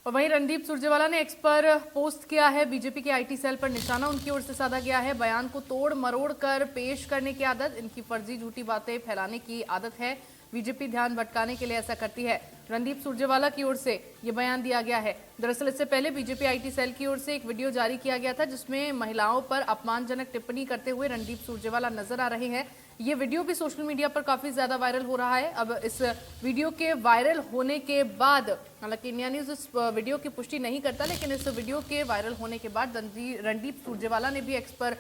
और वहीं रणदीप सुरजेवाला ने एक्स पर पोस्ट किया है, बीजेपी के आईटी सेल पर निशाना उनकी ओर से साधा गया है। बयान को तोड़ मरोड़ कर पेश करने की आदत, इनकी फर्जी झूठी बातें फैलाने की आदत है। बीजेपी ध्यान भटकाने के लिए ऐसा करती है। रणदीप सुरजेवाला की ओर से ये बयान दिया गया है। दरअसल इससे पहले बीजेपी आईटी सेल की ओर से एक वीडियो जारी किया गया था जिसमें महिलाओं पर अपमानजनक टिप्पणी करते हुए रणदीप सुरजेवाला नजर आ रहे हैं। ये वीडियो भी सोशल मीडिया पर काफी ज्यादा वायरल हो रहा है। अब इस वीडियो के वायरल होने के बाद, हालांकि इंडिया न्यूज इस वीडियो की पुष्टि नहीं करता, लेकिन इस वीडियो के वायरल होने के बाद रणदीप सुरजेवाला ने भी एक्स पर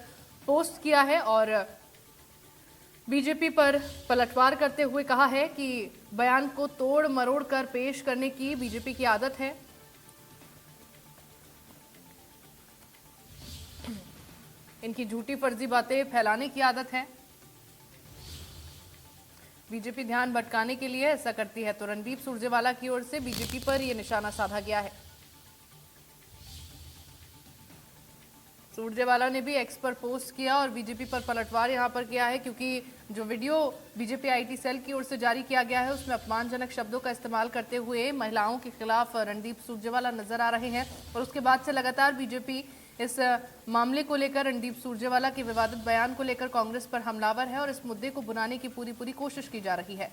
पोस्ट किया है और बीजेपी पर पलटवार करते हुए कहा है कि बयान को तोड़ मरोड़ कर पेश करने की बीजेपी की आदत है। इनकी झूठी फर्जी बातें फैलाने की आदत है। बीजेपी ध्यान भटकाने के लिए ऐसा करती है। तो रणदीप सुरजेवाला की ओर से बीजेपी पर यह निशाना साधा गया है। सुरजेवाला ने भी एक्स पर पोस्ट किया और बीजेपी पर पलटवार यहां पर किया है, क्योंकि जो वीडियो बीजेपी आईटी सेल की ओर से जारी किया गया है उसमें अपमानजनक शब्दों का इस्तेमाल करते हुए महिलाओं के खिलाफ रणदीप सुरजेवाला नजर आ रहे हैं। और उसके बाद से लगातार बीजेपी इस मामले को लेकर, रणदीप सुरजेवाला के विवादित बयान को लेकर कांग्रेस पर हमलावर है और इस मुद्दे को भुनाने की पूरी कोशिश की जा रही है।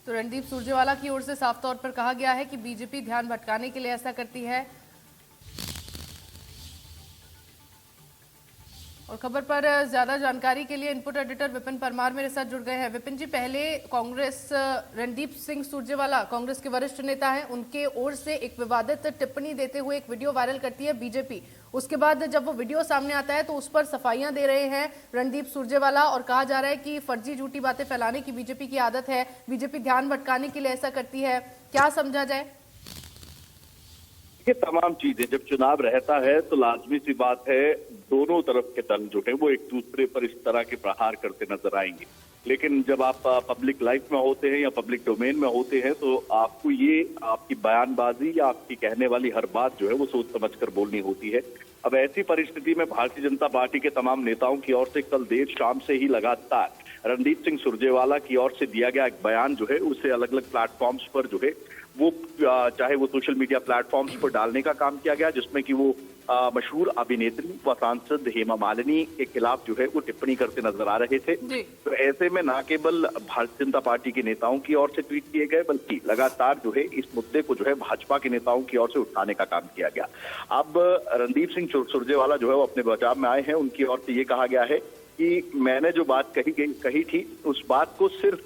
तो रणदीप सुरजेवाला की ओर से साफ तौर पर कहा गया है कि बीजेपी ध्यान भटकाने के लिए ऐसा करती है। और खबर पर ज्यादा जानकारी के लिए इनपुट एडिटर विपिन परमार मेरे साथ जुड़ गए हैं। विपिन जी, पहले कांग्रेस, रणदीप सिंह सुरजेवाला कांग्रेस के वरिष्ठ नेता हैं, उनके ओर से एक विवादित टिप्पणी देते हुए एक वीडियो वायरल करती है बीजेपी। उसके बाद जब वो वीडियो सामने आता है तो उस पर सफाइयां दे रहे हैं रणदीप सुरजेवाला और कहा जा रहा है कि फर्जी झूठी बातें फैलाने की बीजेपी की आदत है, बीजेपी ध्यान भटकाने के लिए ऐसा करती है। क्या समझा जाए? ये तमाम चीजें, जब चुनाव रहता है तो लाजमी सी बात है दोनों तरफ के दल जो है वो एक दूसरे पर इस तरह के प्रहार करते नजर आएंगे। लेकिन जब आप पब्लिक लाइफ में होते हैं या पब्लिक डोमेन में होते हैं तो आपको ये आपकी बयानबाजी या आपकी कहने वाली हर बात जो है वो सोच समझकर बोलनी होती है। अब ऐसी परिस्थिति में भारतीय जनता पार्टी के तमाम नेताओं की ओर से कल देर शाम से ही लगातार रणदीप सिंह सुरजेवाला की ओर से दिया गया एक बयान जो है उसे अलग अलग प्लेटफॉर्म्स पर जो है वो चाहे वो सोशल मीडिया प्लेटफॉर्म्स पर डालने का काम किया गया, जिसमें कि वो मशहूर अभिनेत्री व सांसद हेमा मालिनी के खिलाफ जो है वो टिप्पणी करते नजर आ रहे थे। तो ऐसे में न केवल भारतीय जनता पार्टी के नेताओं की ओर से ट्वीट किए गए, बल्कि लगातार जो है इस मुद्दे को जो है भाजपा के नेताओं की ओर से उठाने का काम किया गया। अब रणदीप सिंह सुरजेवाला जो है वो अपने बचाव में आए हैं। उनकी ओर से ये कहा गया है कि मैंने जो बात कही थी उस बात को सिर्फ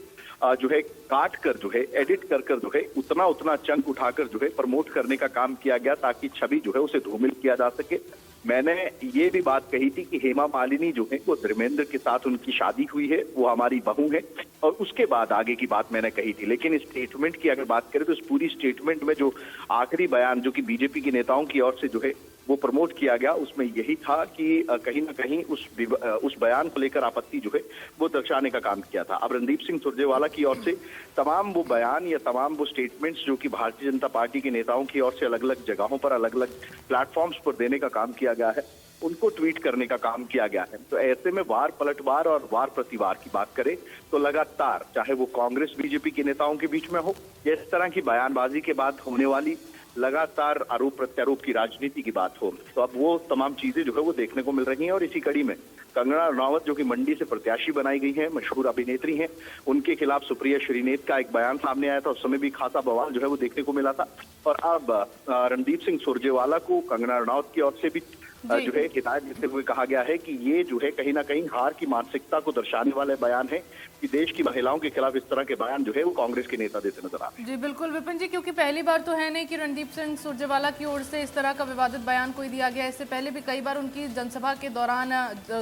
जो है काट कर जो है एडिट कर जो है उतना चंक उठाकर जो है प्रमोट करने का काम किया गया ताकि छवि जो है उसे धूमिल किया जा सके। मैंने ये भी बात कही थी कि हेमा मालिनी जो है वो धर्मेंद्र के साथ उनकी शादी हुई है, वो हमारी बहू है, और उसके बाद आगे की बात मैंने कही थी। लेकिन इस स्टेटमेंट की अगर बात करें तो इस पूरी स्टेटमेंट में जो आखिरी बयान जो कि बीजेपी के नेताओं की ओर से जो है वो प्रमोट किया गया, उसमें यही था कि कहीं ना कहीं उस बयान को लेकर आपत्ति जो है वो दर्शाने का काम किया था। अब रणदीप सिंह सुरजेवाला की ओर से तमाम वो बयान या तमाम वो स्टेटमेंट्स जो कि भारतीय जनता पार्टी के नेताओं की ओर से अलग अलग जगहों पर अलग अलग प्लेटफॉर्म्स पर देने का काम किया गया है, उनको ट्वीट करने का काम किया गया है। तो ऐसे में वार पलटवार और वार प्रतिवार की बात करें तो लगातार चाहे वो कांग्रेस बीजेपी के नेताओं के बीच में हो या इस तरह की बयानबाजी के बाद होने वाली लगातार आरोप प्रत्यारोप की राजनीति की बात हो, तो अब वो तमाम चीजें जो है वो देखने को मिल रही हैं। और इसी कड़ी में कंगना रनावत जो कि मंडी से प्रत्याशी बनाई गई हैं, मशहूर अभिनेत्री हैं, उनके खिलाफ सुप्रिया श्रीनेत का एक बयान सामने आया था। उस समय भी खासा बवाल जो है वो देखने को मिला था। और अब रणदीप सिंह सुरजेवाला को कंगना रनावत की ओर से भी जो है हिदायत देते हुए कहा गया है कि ये जो है कहीं ना कहीं हार की मानसिकता को दर्शाने वाले बयान है कि देश की महिलाओं के खिलाफ इस तरह के बयान जो है वो कांग्रेस के नेता देते नजर आ रहे हैं। जी बिल्कुल विपिन जी, क्योंकि पहली बार तो है नहीं कि रणदीप सिंह सुरजेवाला की ओर से इस तरह का विवादित बयान कोई दिया गया। इससे पहले भी कई बार उनकी जनसभा के दौरान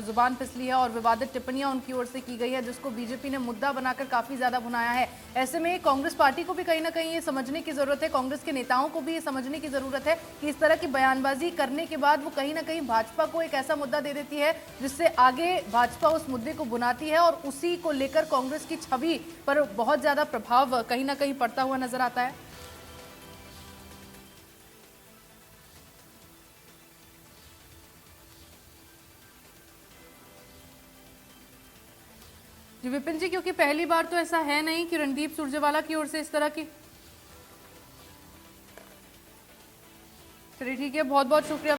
जुबान फिसली है और विवादित टिप्पणियां उनकी ओर से की गई है, जिसको बीजेपी ने मुद्दा बनाकर काफी ज्यादा भुनाया है। ऐसे में कांग्रेस पार्टी को भी कहीं ना कहीं ये समझने की जरूरत है, कांग्रेस के नेताओं को भी ये समझने की जरूरत है कि इस तरह की बयानबाजी करने के बाद वो कहीं ना कहीं भाजपा को एक ऐसा मुद्दा दे देती है जिससे आगे भाजपा उस मुद्दे को बुनाती है और उसी को लेकर कांग्रेस की छवि पर बहुत ज्यादा प्रभाव कहीं ना कहीं पड़ता हुआ नजर आता है। जी विपिन जी, क्योंकि पहली बार तो ऐसा है नहीं कि रणदीप सुरजेवाला की ओर से इस तरह की। चलिए ठीक है, बहुत बहुत शुक्रिया।